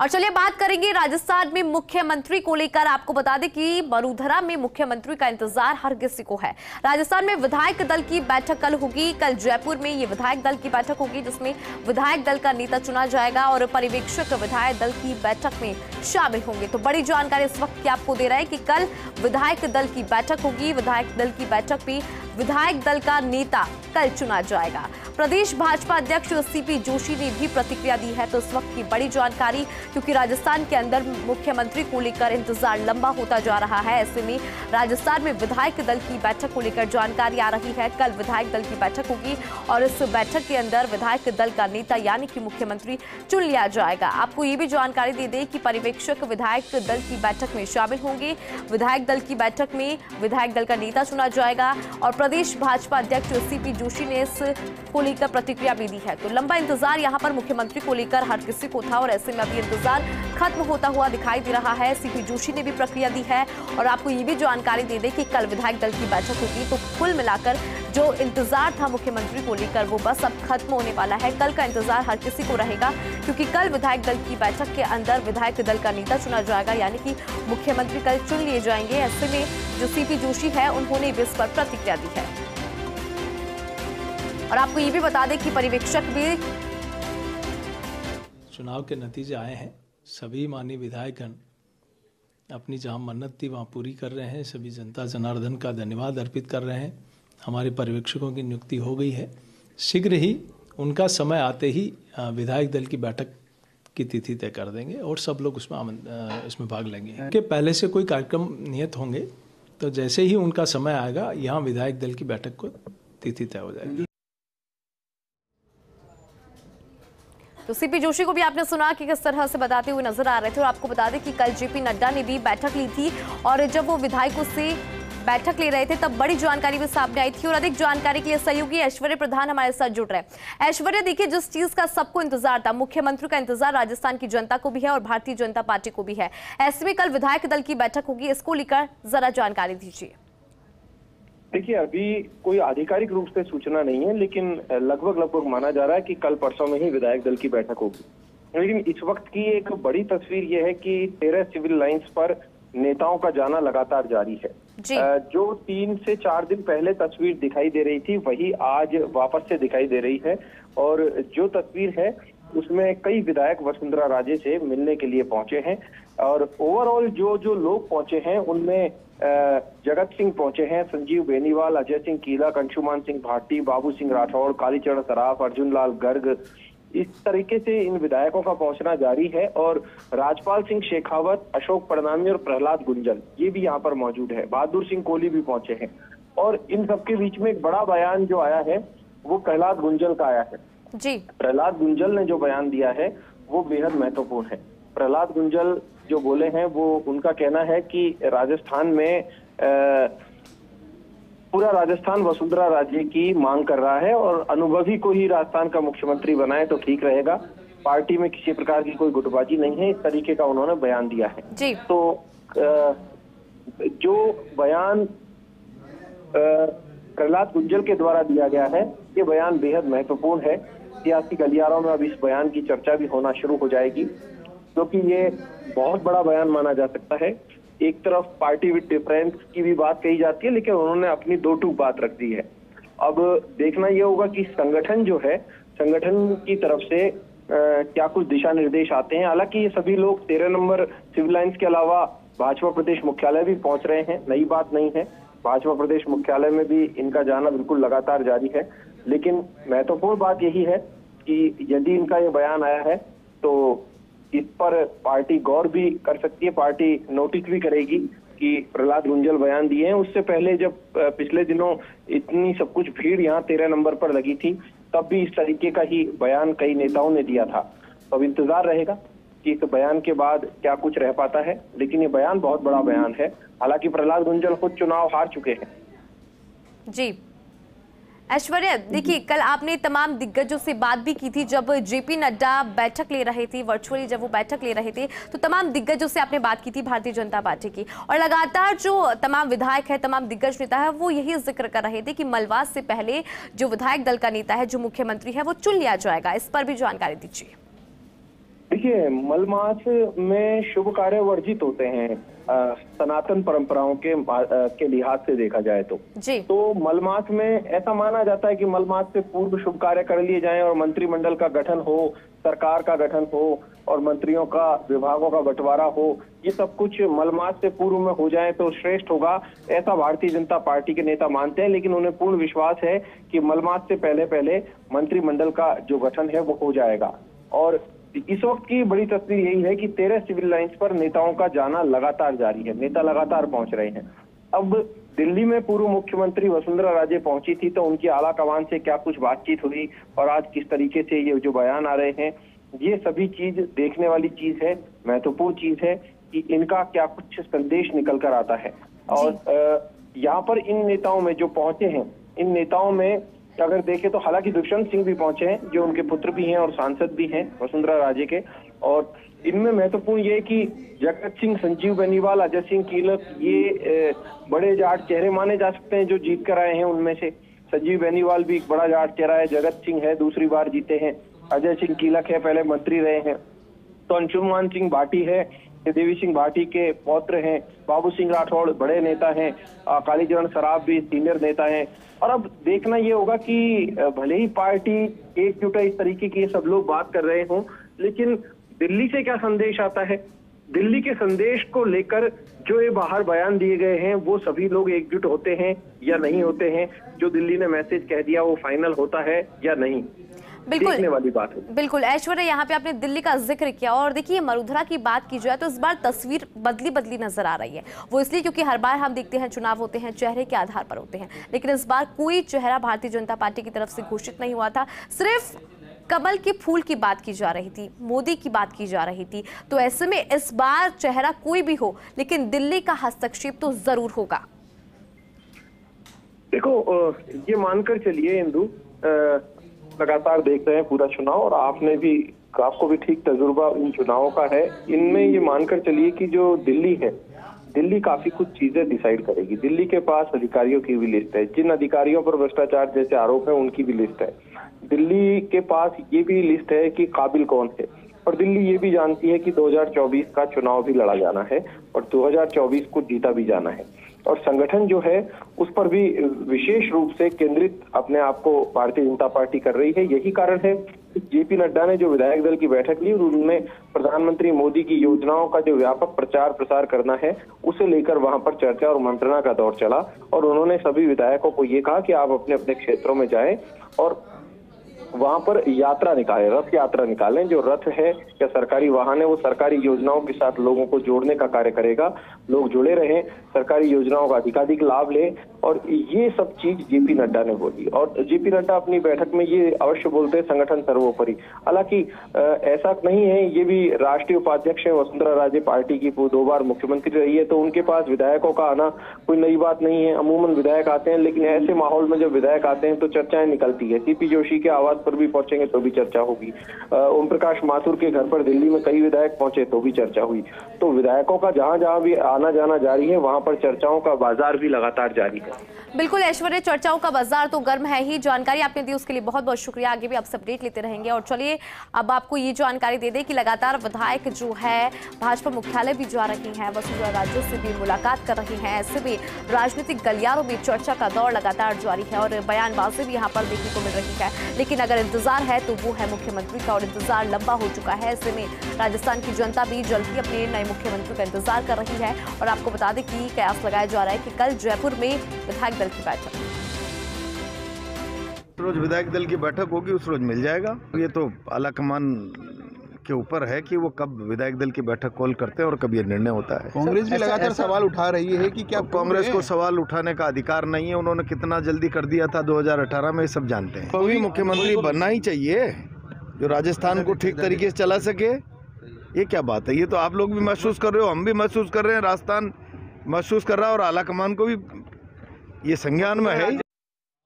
और चलिए बात करेंगे राजस्थान में मुख्यमंत्री को लेकर। आपको बता दें कि वडोदरा में मुख्यमंत्री का इंतजार हर किसी को है। राजस्थान में विधायक दल की बैठक कल होगी। कल जयपुर में ये विधायक दल की बैठक होगी जिसमें विधायक दल का नेता चुना जाएगा और परिवीक्षक विधायक दल की बैठक में शामिल होंगे। तो बड़ी जानकारी इस वक्त की आपको दे रहा है कि कल विधायक दल की बैठक होगी। विधायक दल की बैठक में विधायक दल का नेता कल चुना जाएगा। प्रदेश भाजपा अध्यक्ष सीपी जोशी ने भी प्रतिक्रिया दी है। तो इस वक्त की बड़ी जानकारी, क्योंकि राजस्थान के अंदर मुख्यमंत्री को लेकर इंतजार लंबा होता जा रहा है, ऐसे में राजस्थान में विधायक दल की बैठक को लेकर जानकारी आ रही है। कल विधायक दल की बैठक होगी और इस बैठक के अंदर विधायक दल का नेता यानी कि मुख्यमंत्री चुन लिया जाएगा। आपको ये भी जानकारी दे दें कि पर्यवेक्षक विधायक दल की बैठक में शामिल होंगे। विधायक दल की बैठक में विधायक दल का नेता चुना जाएगा और प्रदेश भाजपा अध्यक्ष सीपी जोशी ने इस को लेकर प्रतिक्रिया भी दी है। तो लंबा इंतजार यहां पर मुख्यमंत्री को लेकर हर किसी को था और ऐसे में अभी इंतजार खत्म होता हुआ दिखाई दे रहा है। सीपी जोशी ने भी प्रतिक्रिया दी है और आपको ये भी जानकारी दे दें कि कल विधायक दल की बैठक होगी। तो कुल मिलाकर जो इंतजार था मुख्यमंत्री को लेकर वो बस अब खत्म होने वाला है। कल का इंतजार हर किसी को रहेगा, क्योंकि कल विधायक दल की बैठक के अंदर विधायक दल का नेता चुना जाएगा, यानी कि मुख्यमंत्री कल चुन लिए जाएंगे। ऐसे में जो सीपी जोशी है उन्होंने भी इस पर प्रतिक्रिया दी है। और आपको ये भी बता दें कि पर्यवेक्षक भी चुनाव के नतीजे आए हैं। सभी माननीय विधायकगण अपनी जहां मन्नत थी वहां पूरी कर रहे हैं। सभी जनता जनार्दन का धन्यवाद अर्पित कर रहे हैं। हमारे पर्यवेक्षकों की नियुक्ति हो गई है। शीघ्र ही उनका समय आते ही विधायक दल की बैठक की तिथि तय कर देंगे और सब लोग इसमें भाग लेंगे। कि पहले से कोई कार्यक्रम नियत होंगे तो जैसे ही उनका समय आएगा यहाँ विधायक दल की बैठक को तिथि तय हो जाएगी। तो सीपी जोशी को भी आपने सुना कि किस तरह से बताते हुए नजर आ रहे थे। और आपको बता दें कि कल जेपी नड्डा ने भी बैठक ली थी और जब वो विधायकों से बैठक ले रहे थे तब बड़ी जानकारी भी सामने आई थी। और अधिक जानकारी के लिए सहयोगी ऐश्वर्य प्रधान हमारे साथ जुड़ रहे हैं। ऐश्वर्य, देखिए जिस चीज का सबको इंतजार था, मुख्यमंत्री का इंतजार राजस्थान की जनता को भी है और भारतीय जनता पार्टी को भी है, ऐसे में कल विधायक दल की बैठक होगी, इसको लेकर जरा जानकारी दीजिए। देखिए, अभी कोई आधिकारिक रूप से सूचना नहीं है, लेकिन लगभग माना जा रहा है कि कल परसों में ही विधायक दल की बैठक होगी। लेकिन इस वक्त की एक बड़ी तस्वीर यह है कि 13 सिविल लाइंस पर नेताओं का जाना लगातार जारी है। जो 3 से 4 दिन पहले तस्वीर दिखाई दे रही थी वही आज वापस से दिखाई दे रही है। और जो तस्वीर है उसमें कई विधायक वसुंधरा राजे से मिलने के लिए पहुंचे हैं। और ओवरऑल जो लोग पहुंचे हैं उनमें जगत सिंह पहुंचे हैं, संजीव बेनीवाल, अजय सिंह कीलक, अंशुमान सिंह भाटी, बाबू सिंह राठौड़, कालीचरण सराफ, अर्जुन लाल गर्ग, इस तरीके से इन विधायकों का पहुंचना जारी है। और राजपाल सिंह शेखावत, अशोक परनामी और प्रहलाद गुंजल ये भी यहाँ पर मौजूद है। बहादुर सिंह कोहली भी पहुंचे हैं। और इन सबके बीच में एक बड़ा बयान जो आया है वो प्रहलाद गुंजल का आया है जी। प्रहलाद गुंजल ने जो बयान दिया है वो बेहद महत्वपूर्ण है। प्रहलाद गुंजल जो बोले हैं वो उनका कहना है कि राजस्थान में पूरा राजस्थान वसुंधरा राजे की मांग कर रहा है और अनुभवी को ही राजस्थान का मुख्यमंत्री बनाए तो ठीक रहेगा। पार्टी में किसी प्रकार की कोई गुटबाजी नहीं है, इस तरीके का उन्होंने बयान दिया है जी। तो जो बयान प्रहलाद गुंजल के द्वारा दिया गया है ये बयान बेहद महत्वपूर्ण है। सियासी गलियारों में अब इस बयान की चर्चा भी होना शुरू हो जाएगी, क्योंकि ये बहुत बड़ा बयान माना जा सकता है। एक तरफ पार्टी विद डिफरेंस की भी बात कही जाती है, लेकिन उन्होंने अपनी दो टूक बात रख दी है। अब देखना यह होगा कि संगठन जो है, संगठन की तरफ से क्या कुछ दिशा निर्देश आते हैं। हालांकि ये सभी लोग 13 नंबर सिविल लाइंस के अलावा भाजपा प्रदेश मुख्यालय भी पहुंच रहे हैं, नई बात नहीं है। भाजपा प्रदेश मुख्यालय में भी इनका जाना बिल्कुल लगातार जारी है। लेकिन महत्वपूर्ण बात यही है कि यदि इनका ये बयान आया है तो इस पर पार्टी गौर भी कर सकती है, पार्टी नोटिस भी करेगी कि प्रहलाद गुंजल बयान दिए हैं। उससे पहले जब पिछले दिनों इतनी सब कुछ भीड़ यहाँ 13 नंबर पर लगी थी तब भी इस तरीके का ही बयान कई नेताओं ने दिया था। तो अब इंतजार रहेगा कि इस बयान के बाद क्या कुछ रह पाता है, लेकिन ये बयान बहुत बड़ा बयान है। हालांकि प्रहलाद गुंजल खुद चुनाव हार चुके हैं। जी ऐश्वर्या, देखिए कल आपने तमाम दिग्गजों से बात भी की थी जब जेपी नड्डा बैठक ले रहे थे, वर्चुअली जब वो बैठक ले रहे थे तो तमाम दिग्गजों से आपने बात की थी भारतीय जनता पार्टी की। और लगातार जो तमाम विधायक है, तमाम दिग्गज नेता है, वो यही जिक्र कर रहे थे कि मलवास से पहले जो विधायक दल का नेता है, जो मुख्यमंत्री है, वो चुन लिया जाएगा। इस पर भी जानकारी दीजिए। देखिए, मलमास में शुभ कार्य वर्जित होते हैं सनातन परंपराओं के लिहाज से देखा जाए तो मलमास में ऐसा माना जाता है कि मलमास से पूर्व शुभ कार्य कर लिए जाएं और मंत्रिमंडल का गठन हो, सरकार का गठन हो और मंत्रियों का, विभागों का बंटवारा हो, ये सब कुछ मलमास से पूर्व में हो जाए तो श्रेष्ठ होगा, ऐसा भारतीय जनता पार्टी के नेता मानते हैं। लेकिन उन्हें पूर्ण विश्वास है कि मलमास से पहले पहले मंत्रिमंडल का जो गठन है वो हो जाएगा। और इस वक्त की बड़ी तस्वीर यही है कि 13 सिविल लाइंस पर नेताओं का जाना लगातार जारी है, नेता लगातार पहुंच रहे हैं। अब दिल्ली में पूर्व मुख्यमंत्री वसुंधरा राजे पहुंची थी तो उनकी आला कमान से क्या कुछ बातचीत हुई और आज किस तरीके से ये जो बयान आ रहे हैं, ये सभी चीज देखने वाली चीज है, महत्वपूर्ण चीज है कि इनका क्या कुछ संदेश निकल कर आता है। और यहाँ पर इन नेताओं में जो पहुंचे हैं, इन नेताओं में अगर देखें तो हालांकि दुष्यंत सिंह भी पहुंचे हैं जो उनके पुत्र भी हैं और सांसद भी हैं वसुंधरा राजे के। और इनमें महत्वपूर्ण ये कि जगत सिंह, संजीव बेनीवाल, अजय सिंह कीलक, ये बड़े जाट चेहरे माने जा सकते हैं जो जीत कर आए हैं। उनमें से संजीव बेनीवाल भी एक बड़ा जाट चेहरा है, जगत सिंह है, दूसरी बार जीते हैं, अजय सिंह कीलक है, पहले मंत्री रहे हैं, तो अंशुमान सिंह भाटी है, देवी सिंह भाटी के पौत्र हैं, बाबू सिंह राठौड़ बड़े नेता हैं, कालीचरण सराफ भी सीनियर नेता हैं। और अब देखना ये होगा कि भले ही पार्टी एकजुट है, इस तरीके की सब लोग बात कर रहे हों, लेकिन दिल्ली से क्या संदेश आता है, दिल्ली के संदेश को लेकर जो ये बाहर बयान दिए गए हैं वो सभी लोग एकजुट होते हैं या नहीं होते हैं, जो दिल्ली ने मैसेज कह दिया वो फाइनल होता है या नहीं, देखने वाली बात है। बिल्कुल ऐश्वर्या, यहाँ पे आपने दिल्ली का जिक्र किया और देखिए मरुधरा की बात की जाए तो इस बार तस्वीर बदली नजर आ रही है। वो इसलिए क्योंकि हर बार हम देखते हैं चुनाव होते हैं चेहरे के आधार पर होते हैं, लेकिन इस बार कोई चेहरा भारतीय जनता पार्टी की तरफ से घोषित नहीं हुआ था, सिर्फ कमल के फूल की बात की जा रही थी, मोदी की बात की जा रही थी। तो ऐसे में इस बार चेहरा कोई भी हो लेकिन दिल्ली का हस्तक्षेप तो जरूर होगा। देखो, ये मानकर चलिए इंदु, लगातार देख रहे हैं पूरा चुनाव और आपको भी ठीक तजुर्बा इन चुनावों का है। इनमें ये मानकर चलिए कि जो दिल्ली है, दिल्ली काफी कुछ चीजें डिसाइड करेगी। दिल्ली के पास अधिकारियों की भी लिस्ट है, जिन अधिकारियों पर भ्रष्टाचार जैसे आरोप है उनकी भी लिस्ट है। दिल्ली के पास ये भी लिस्ट है कि काबिल कौन है, और दिल्ली ये भी जानती है कि 2024 का चुनाव भी लड़ा जाना है और 2024 को जीता भी जाना है। और संगठन जो है उस पर भी विशेष रूप से केंद्रित अपने आप को भारतीय जनता पार्टी कर रही है। यही कारण है कि जेपी नड्डा ने जो विधायक दल की बैठक ली और उनमें प्रधानमंत्री मोदी की योजनाओं का जो व्यापक प्रचार प्रसार करना है उसे लेकर वहां पर चर्चा और मंत्रणा का दौर चला। और उन्होंने सभी विधायकों को ये कहा कि आप अपने अपने क्षेत्रों में जाएं और वहां पर यात्रा निकालें, रथ यात्रा निकालें। जो रथ है या सरकारी वाहन है वो सरकारी योजनाओं के साथ लोगों को जोड़ने का कार्य करेगा, लोग जुड़े रहें, सरकारी योजनाओं का अधिकाधिक लाभ लें। और ये सब चीज जेपी नड्डा ने बोली और जेपी नड्डा अपनी बैठक में ये अवश्य बोलते हैं संगठन सर्वोपरि। हालांकि ऐसा नहीं है, ये भी राष्ट्रीय उपाध्यक्ष है, वसुंधरा राजे पार्टी की 2 बार मुख्यमंत्री रही है, तो उनके पास विधायकों का आना कोई नई बात नहीं है। अमूमन विधायक आते हैं, लेकिन ऐसे माहौल में जब विधायक आते हैं तो चर्चाएं निकलती है। सीपी जोशी के आवास पर भी पहुंचेंगे तो भी चर्चा होगी, ओम प्रकाश माथुर के घर पर दिल्ली में कई विधायक पहुंचे तो भी चर्चा हुई। तो विधायकों का जहां जहां भी आना जाना जारी है वहां पर चर्चाओं का बाजार भी लगातार जारी है। बिल्कुल ऐश्वर्या, चर्चाओं का बाजार तो गर्म है ही। जानकारी आपने दी उसके लिए बहुत बहुत शुक्रिया, आगे भी आपसे अपडेट लेते रहेंगे। और चलिए अब आपको ये जानकारी दे दें कि लगातार विधायक जो है भाजपा मुख्यालय भी जा रही हैं, वसुंधरा राजे से भी मुलाकात कर रही हैं। ऐसे भी राजनीतिक गलियारों में चर्चा का दौर लगातार जारी है और बयानबाजी भी यहाँ पर देखने को मिल रही है। लेकिन अगर इंतजार है तो वो है मुख्यमंत्री का और इंतजार लंबा हो चुका है। ऐसे में राजस्थान की जनता भी जल्द ही अपने नए मुख्यमंत्री का इंतजार कर रही है। और आपको बता दें कि कयास लगाया जा रहा है कि कल जयपुर में विधायक दल की बैठक, रोज विधायक दल की बैठक होगी, उस रोज मिल जाएगा। ये तो आलाकमान के ऊपर है कि वो कब विधायक दल की बैठक कॉल करते हैं और कब ये निर्णय होता है। कांग्रेस भी लगातार सवाल उठा रही है कि क्या कांग्रेस को सवाल उठाने का अधिकार नहीं है। उन्होंने कितना जल्दी कर दिया था 2018 में, सब जानते हैं। कोई मुख्यमंत्री बनना ही चाहिए जो राजस्थान को ठीक तरीके से चला सके। ये क्या बात है, ये तो आप लोग भी महसूस कर रहे हो, हम भी महसूस कर रहे हैं, राजस्थान महसूस कर रहा है और आलाकमान को भी ये संज्ञान में है।